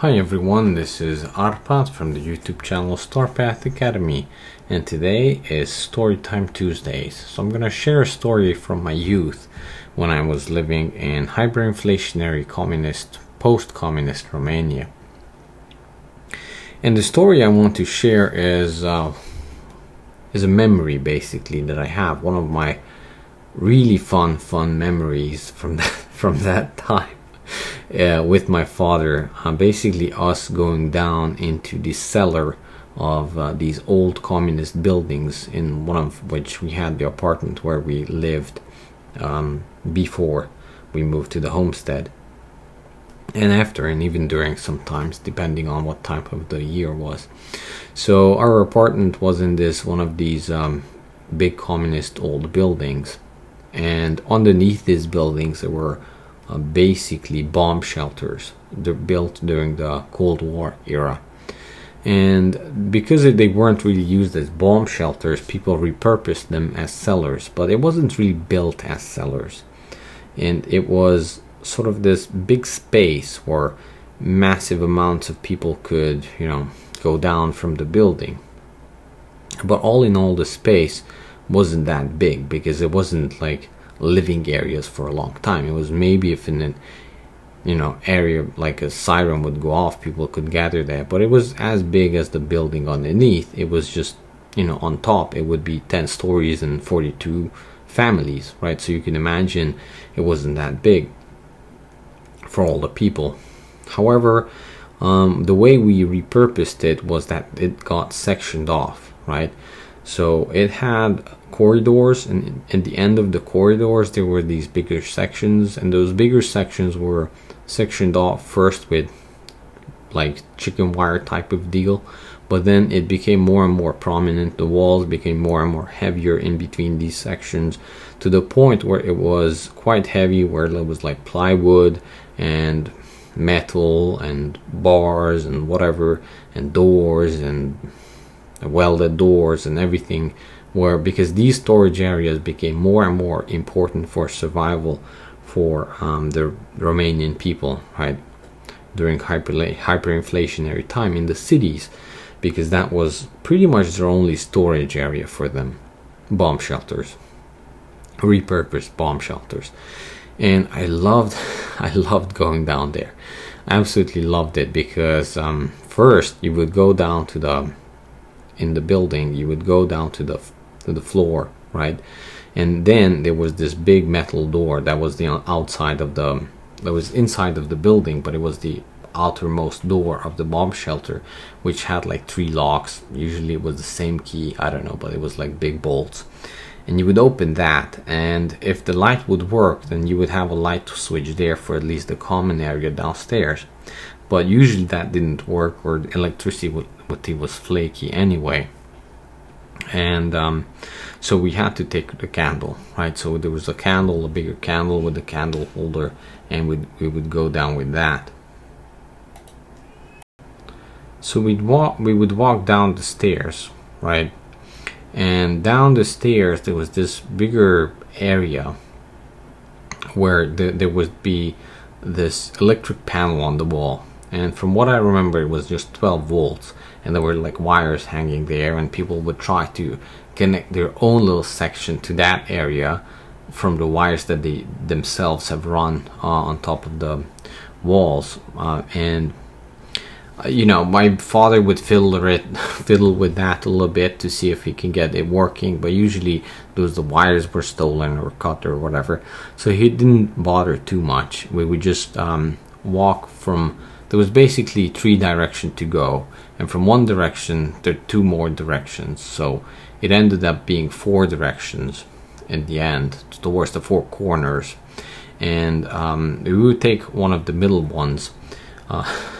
Hi everyone, this is Arpad from the YouTube channel Starpath Academy, and today is Storytime Tuesdays. So I'm going to share a story from my youth when I was living in hyperinflationary post-communist Romania. And the story I want to share is a memory basically that I have, one of my really fun memories from that time. With my father, basically us going down into the cellar of these old communist buildings, in one of which we had the apartment where we lived before we moved to the homestead, and after, and even during sometimes, depending on what time of the year was. So our apartment was in one of these big communist old buildings, and underneath these buildings there were basically bomb shelters. They're built during the Cold War era, and because they weren't really used as bomb shelters, people repurposed them as cellars, but it wasn't really built as cellars, and it was sort of this big space where massive amounts of people could, go down from the building. But all in all, the space wasn't that big, because it wasn't like living areas for a long time. It was maybe if in an area like a siren would go off, people could gather there, but it was as big as the building underneath. It was just, on top it would be 10 stories and 42 families, right? So you can imagine it wasn't that big for all the people. However, the way we repurposed it was that it got sectioned off, right? So it had corridors, and at the end of the corridors there were these bigger sections, and those bigger sections were sectioned off first with like chicken wire type of deal, but then it became more and more prominent. The walls became more and more heavier in between these sections, to the point where it was quite heavy, where it was like plywood and metal and bars and whatever, and doors and welded doors and everything, because these storage areas became more and more important for survival for the Romanian people, right, during hyperinflationary time in the cities, because that was pretty much their only storage area for them. Bomb shelters, repurposed bomb shelters. And I loved going down there. I absolutely loved it, because first you would go down to in the building, you would go down to the floor, right? And then there was this big metal door that was the outside of that was inside of the building, but it was the outermost door of the bomb shelter, which had like 3 locks. Usually it was the same key, I don't know, but it was like big bolts. And you would open that, and if the light would work, then you would have a light switch there for at least the common area downstairs. But usually that didn't work, or the electricity was flaky anyway. And so we had to take the candle, right? So there was a candle, a bigger candle with a candle holder, and we would go down with that. So we would walk down the stairs, right? And down the stairs there was this bigger area where there would be this electric panel on the wall, and from what I remember it was just 12 volts, and there were like wires hanging there, and people would try to connect their own little section to that area from the wires that they themselves have run on top of the walls. My father would fiddle with that a little bit to see if he can get it working, but usually the wires were stolen or cut or whatever, so he didn't bother too much. We would just walk from, there was basically 3 directions to go, and from one direction there are 2 more directions, so it ended up being 4 directions in the end, towards the 4 corners. And we would take one of the middle ones,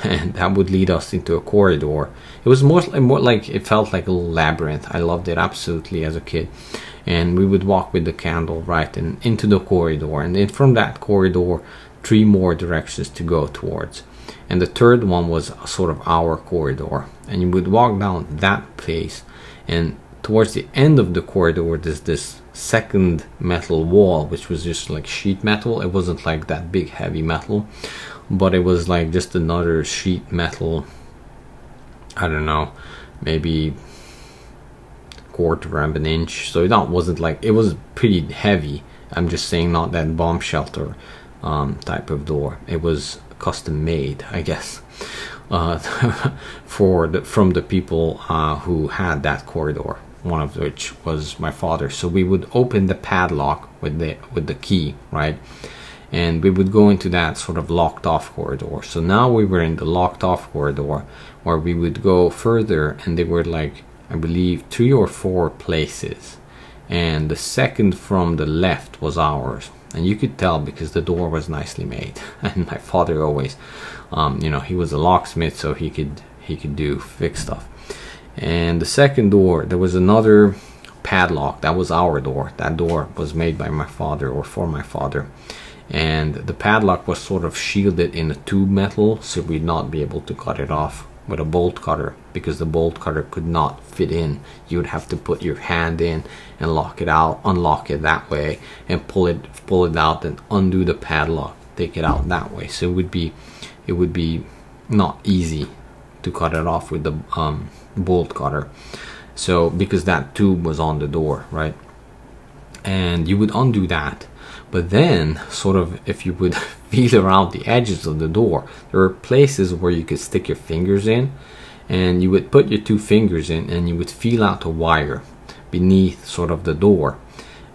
and that would lead us into a corridor. It was more like, it felt like a little labyrinth. I loved it absolutely as a kid. And we would walk with the candle right and into the corridor, and then from that corridor 3 more directions to go towards, and the third one was sort of our corridor. And you would walk down that place, and towards the end of the corridor there's this second metal wall, which was just like sheet metal. It wasn't like that big heavy metal, but it was like just another sheet metal, I don't know, maybe quarter of an inch. So that wasn't like, it was pretty heavy. I'm just saying, not that bomb shelter type of door. It was custom made, I guess, from the people who had that corridor, one of which was my father. So we would open the padlock with the key, right, and we would go into that sort of locked off corridor. So now we were in the locked off corridor, where we would go further, and there were like, I believe, 3 or 4 places, and the second from the left was ours. And you could tell because the door was nicely made. And my father always, you know, he was a locksmith, so he could fix stuff. And the second door, there was another padlock. That was our door. That door was made by my father, or for my father. And the padlock was sort of shielded in a tube metal, so we'd not be able to cut it off with a bolt cutter, because the bolt cutter could not fit in. You would have to put your hand in and lock it out, unlock it that way, and pull it out, and undo the padlock, take it out that way. So it would be not easy to cut it off with the bolt cutter. So because that tube was on the door, right, and you would undo that. But then, sort of, if you would feel around the edges of the door, there were places where you could stick your fingers in, and you would put your 2 fingers in, and you would feel out a wire beneath sort of the door.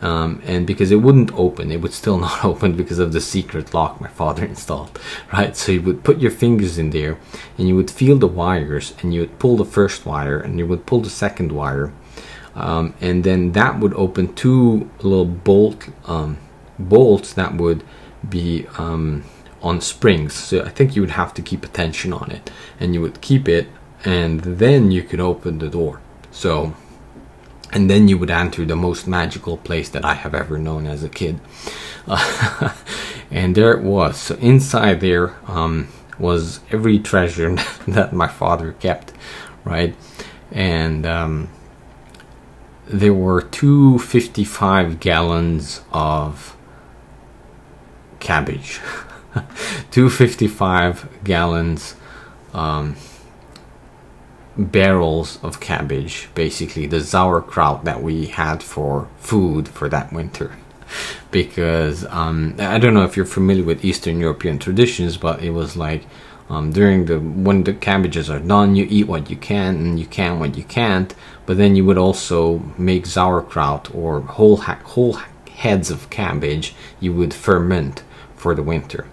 And because it wouldn't open, it would still not open because of the secret lock my father installed, right? So you would put your fingers in there, and you would feel the wires, and you would pull the first wire, and you would pull the second wire, and then that would open 2 little bolts that would be on springs. So I think you would have to keep attention on it, and you would keep it, and then you could open the door. So, and then you would enter the most magical place that I have ever known as a kid. And there it was. So inside there was every treasure that my father kept, right? And there were 255 gallons of cabbage. 255 gallons barrels of cabbage, basically the sauerkraut that we had for food for that winter. Because I don't know if you're familiar with Eastern European traditions, but it was like when the cabbages are done, you eat what you can, and you can what you can't. But then you would also make sauerkraut, or whole heads of cabbage you would ferment for the winter,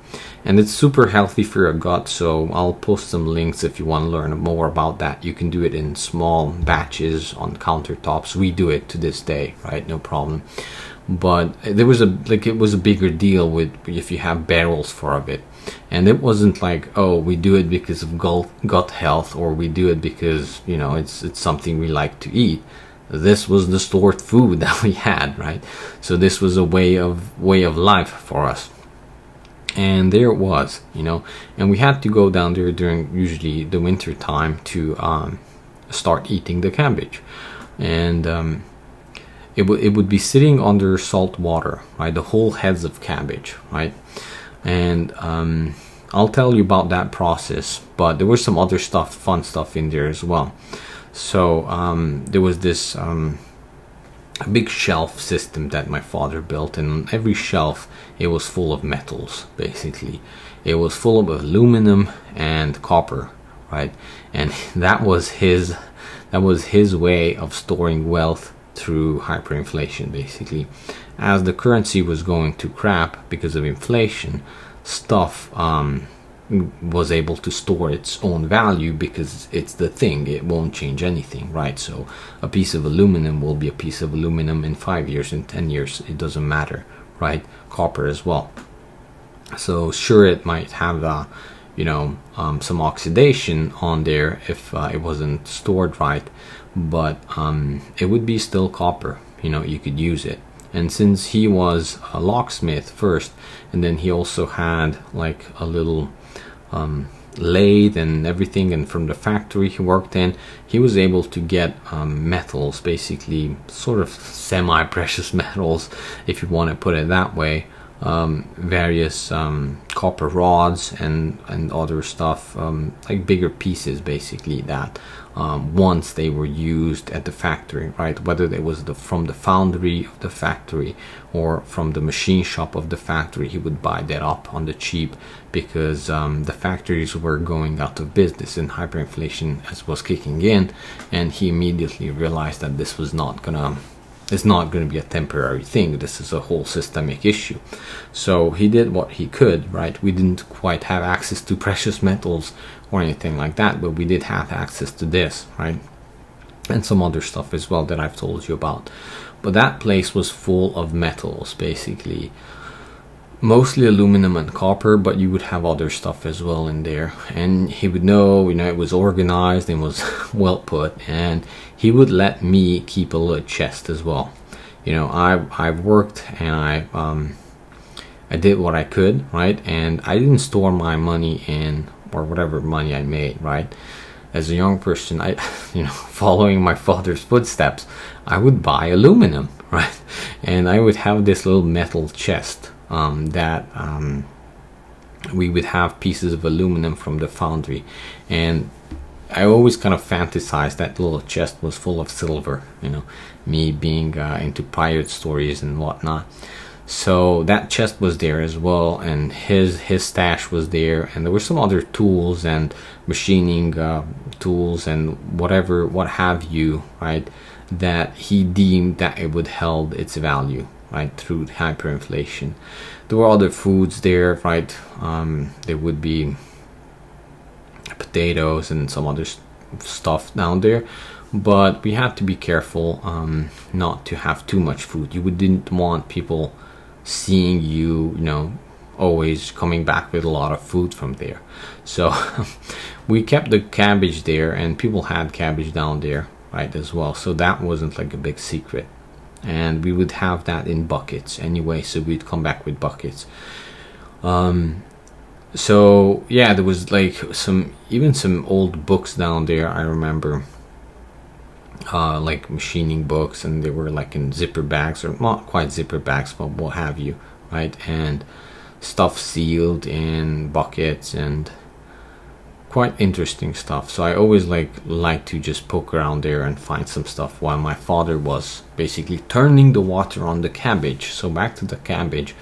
and it's super healthy for your gut. So I'll post some links if you want to learn more about that. You can do it in small batches on countertops. We do it to this day, right? No problem. But there was it was a bigger deal with if you have barrels for of it, and it wasn't like, oh, we do it because of gut health, or we do it because, you know, it's something we like to eat. This was the stored food that we had, right? So this was a way of life for us. And there it was, you know, and we had to go down there during usually the winter time to start eating the cabbage. And it would be sitting under salt water, right? The whole heads of cabbage, right? And I'll tell you about that process, but there was some other stuff, fun stuff in there as well. So there was this a big shelf system that my father built, and on every shelf it was full of metals. Basically it was full of aluminum and copper, right? And that was his way of storing wealth through hyperinflation. Basically, as the currency was going to crap because of inflation, stuff was able to store its own value because it's the thing, it won't change anything, right? So a piece of aluminum will be a piece of aluminum in 5 years, in 10 years, it doesn't matter, right? Copper as well. So sure, it might have you know, some oxidation on there if it wasn't stored right, but it would be still copper, you know, you could use it. And since he was a locksmith first, and then he also had like a little lathe and everything, and from the factory he worked in, he was able to get metals, basically sort of semi-precious metals, if you want to put it that way, various copper rods and other stuff, like bigger pieces basically, that once they were used at the factory, right, whether it was from the foundry of the factory or from the machine shop of the factory, he would buy that up on the cheap, because the factories were going out of business and hyperinflation was kicking in, and he immediately realized that this was not gonna be a temporary thing. This is a whole systemic issue. So he did what he could, right? We didn't quite have access to precious metals or anything like that, but we did have access to this, right? And some other stuff as well that I've told you about. But that place was full of metals, basically. Mostly aluminum and copper, but you would have other stuff as well in there. And he would know, it was organized and was well put, and he would let me keep a little chest as well. I've worked and I did what I could, right? And I didn't store my money in, or whatever money I made, right? As a young person, following my father's footsteps, I would buy aluminum, right? And I would have this little metal chest that we would have pieces of aluminum from the foundry, and I always kind of fantasized that little chest was full of silver, me being into pirate stories and whatnot. So that chest was there as well, and his stash was there, and there were some other tools and machining tools and what have you, right, that he deemed that it would held its value, right, through hyperinflation. There were other foods there, right? There would be potatoes and some other stuff down there, but we had to be careful not to have too much food. You didn't want people seeing you, always coming back with a lot of food from there. So we kept the cabbage there, and people had cabbage down there, right, as well. So that wasn't like a big secret. And we would have that in buckets anyway, so we'd come back with buckets. So yeah, there was like some old books down there, I remember, like machining books, and they were like in zipper bags, or not quite zipper bags, but what have you, right? And stuff sealed in buckets, and quite interesting stuff. So I always like to just poke around there and find some stuff while my father was basically turning the water on the cabbage. So back to the cabbage.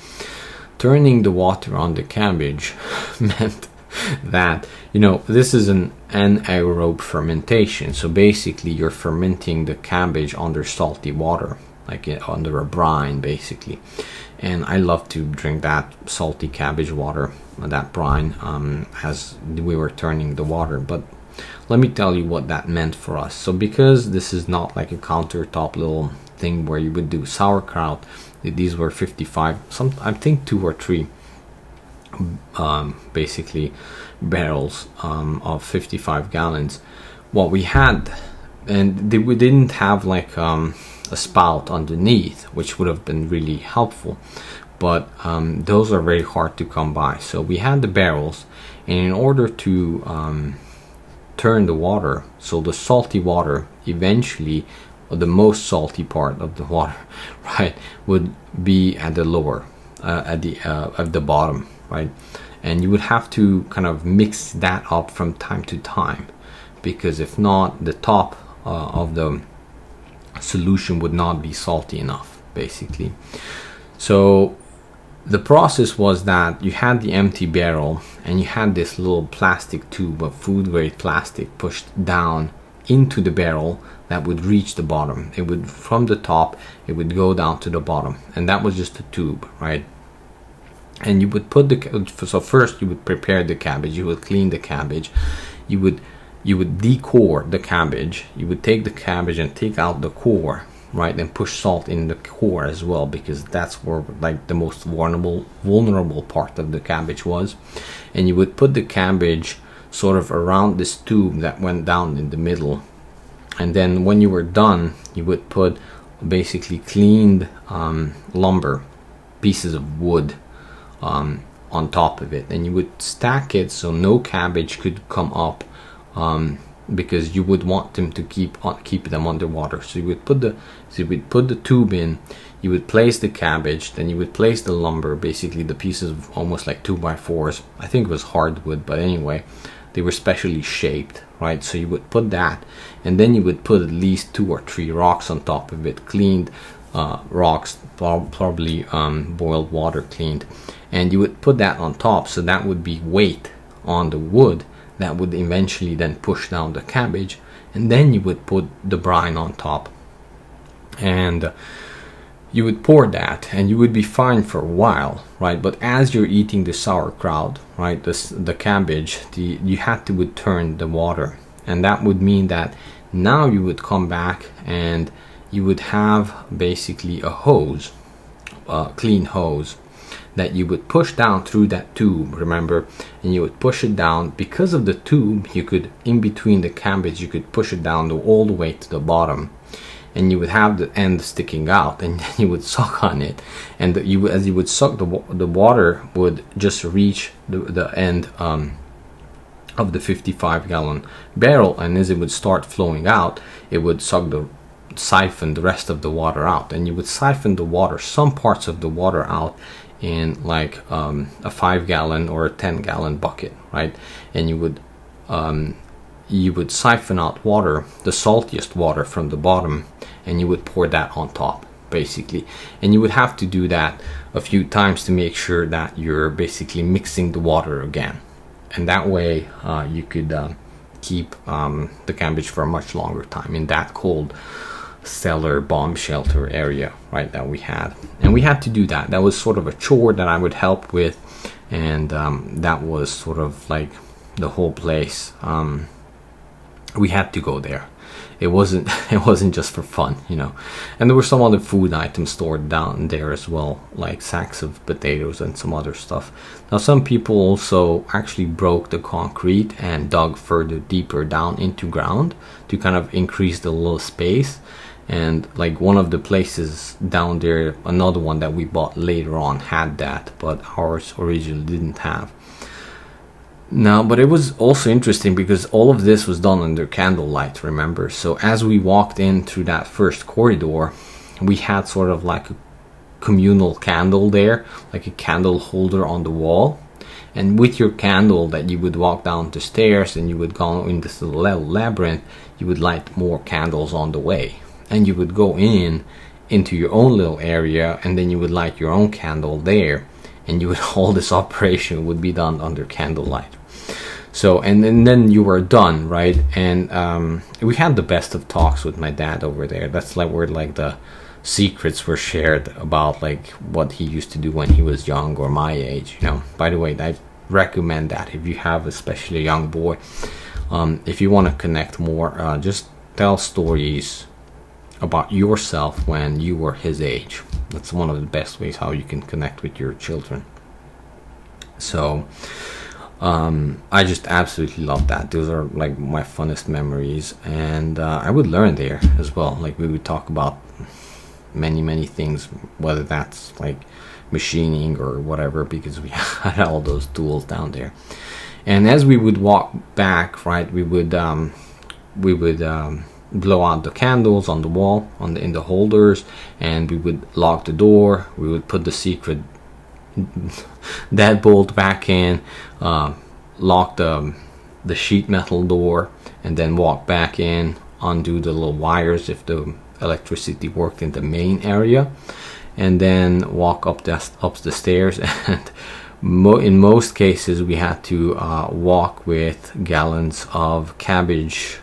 Turning the water on the cabbage meant that, this is an anaerobe fermentation. So basically you're fermenting the cabbage under salty water, like under a brine basically. And I love to drink that salty cabbage water, that brine, as we were turning the water. But let me tell you what that meant for us. So because this is not like a countertop little thing where you would do sauerkraut, these were 55, I think 2 or 3 basically barrels of 55 gallons. What we had, and we didn't have like a spout underneath, which would have been really helpful, but those are very hard to come by. So we had the barrels, and in order to turn the water, so the salty water eventually, or the most salty part of the water, right, would be at the lower, at the bottom, right? And you would have to kind of mix that up from time to time, because if not, the top of the solution would not be salty enough, basically. So the process was that you had the empty barrel, and you had this little plastic tube of food grade plastic pushed down into the barrel that would reach the bottom. It would, from the top, it would go down to the bottom, and that was just a tube, right? And you would put so first you would prepare the cabbage, you would clean the cabbage, you would decore the cabbage, you would take the cabbage and take out the core, right, and push salt in the core as well, because that's where like the most vulnerable part of the cabbage was. And you would put the cabbage sort of around this tube that went down in the middle, and then when you were done, you would put basically cleaned lumber, pieces of wood, on top of it, and you would stack it so no cabbage could come up, because you would want them to keep them underwater. So you would put the tube in, you would place the cabbage, then you would place the lumber, basically the pieces of almost like 2x4s. I think it was hardwood, but anyway, they were specially shaped, right? So you would put that, and then you would put at least 2 or 3 rocks on top of it, cleaned rocks, probably boiled water cleaned, and you would put that on top. So that would be weight on the wood that would eventually then push down the cabbage, and then you would put the brine on top, and you would pour that, and you would be fine for a while, right? But as you're eating the sauerkraut, right, the cabbage, you had to would turn the water, and that would mean that now you would come back and you would have basically a hose, a clean hose, that you would push down through that tube, remember, and you would push it down. Because of the tube, you could, in between the cabbage, you could push it down all the way to the bottom, and you would have the end sticking out, and then you would suck on it, and as you would suck, the water would just reach the end of the 55-gallon barrel, and as it would start flowing out, it would siphon the rest of the water out, and you would siphon the water, some parts of the water out, in like a 5-gallon or a 10-gallon bucket, right? And you would siphon out water, the saltiest water from the bottom, and you would pour that on top, basically. And you would have to do that a few times to make sure that you're basically mixing the water again, and that way you could keep the cabbage for a much longer time in that cold cellar bomb shelter area, right, that we had. And we had to do that. That was sort of a chore that I would help with, and that was sort of like the whole place. We had to go there. It wasn't just for fun, you know. And there were some other food items stored down there as well, like sacks of potatoes and some other stuff. Now some people also actually broke the concrete and dug further deeper down into ground to kind of increase the little space. And like one of the places down there, another one that we bought later on, had that, but ours originally didn't have. Now, but it was also interesting because all of this was done under candlelight, remember? So as we walked in through that first corridor, we had sort of like a communal candle there, like a candle holder on the wall. And with your candle that you would walk down the stairs and you would go in this little labyrinth, you would light more candles on the way. And you would go into your own little area, and then you would light your own candle there, and you would all this operation would be done under candlelight. So and then you were done, right? And we had the best of talks with my dad over there. That's like where like the secrets were shared about like what he used to do when he was young or my age, you know. By the way, I recommend that if you have especially a young boy, if you want to connect more, just tell stories about yourself when you were his age. That's one of the best ways how you can connect with your children. So I just absolutely love that. Those are like my funnest memories, and I would learn there as well. Like we would talk about many things, whether that's like machining or whatever, because we had all those tools down there. And as we would walk back, right, we would blow out the candles on the wall, in the holders, and we would lock the door. We would put the secret deadbolt back in, lock the sheet metal door, and then walk back in, undo the little wires if the electricity worked in the main area, and then walk up the stairs. And in most cases we had to walk with gallons of cabbage,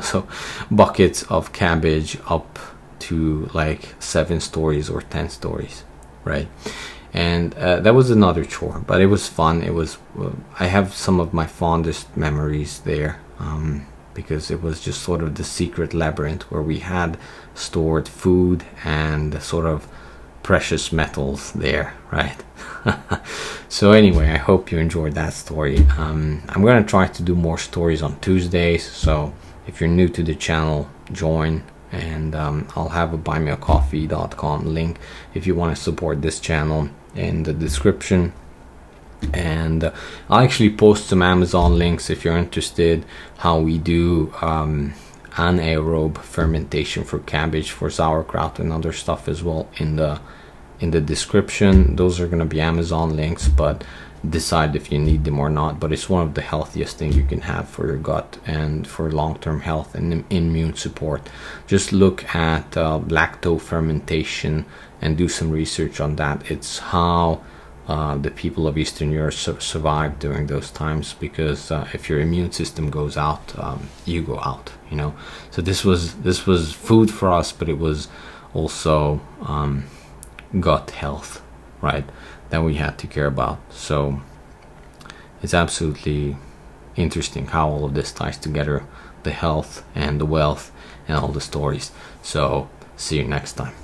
so buckets of cabbage up to like 7 stories or 10 stories, right? And that was another chore, but it was fun. It was I have some of my fondest memories there, because it was just sort of the secret labyrinth where we had stored food and sort of precious metals there, right? So anyway, I hope you enjoyed that story. I'm going to try to do more stories on Tuesdays, so if you're new to the channel, join, and I'll have a buymeacoffee.com link if you want to support this channel in the description. And I'll actually post some Amazon links if you're interested, how we do anaerobe fermentation for cabbage, for sauerkraut and other stuff as well in the description. Those are going to be Amazon links, but decide if you need them or not. But it's one of the healthiest things you can have for your gut and for long-term health and immune support. Just look at lacto fermentation and do some research on that. It's how the people of Eastern Europe survived during those times, because if your immune system goes out, you go out, you know. So this was food for us, but it was also gut health, right, that we had to care about. So it's absolutely interesting how all of this ties together, the health and the wealth and all the stories. So see you next time.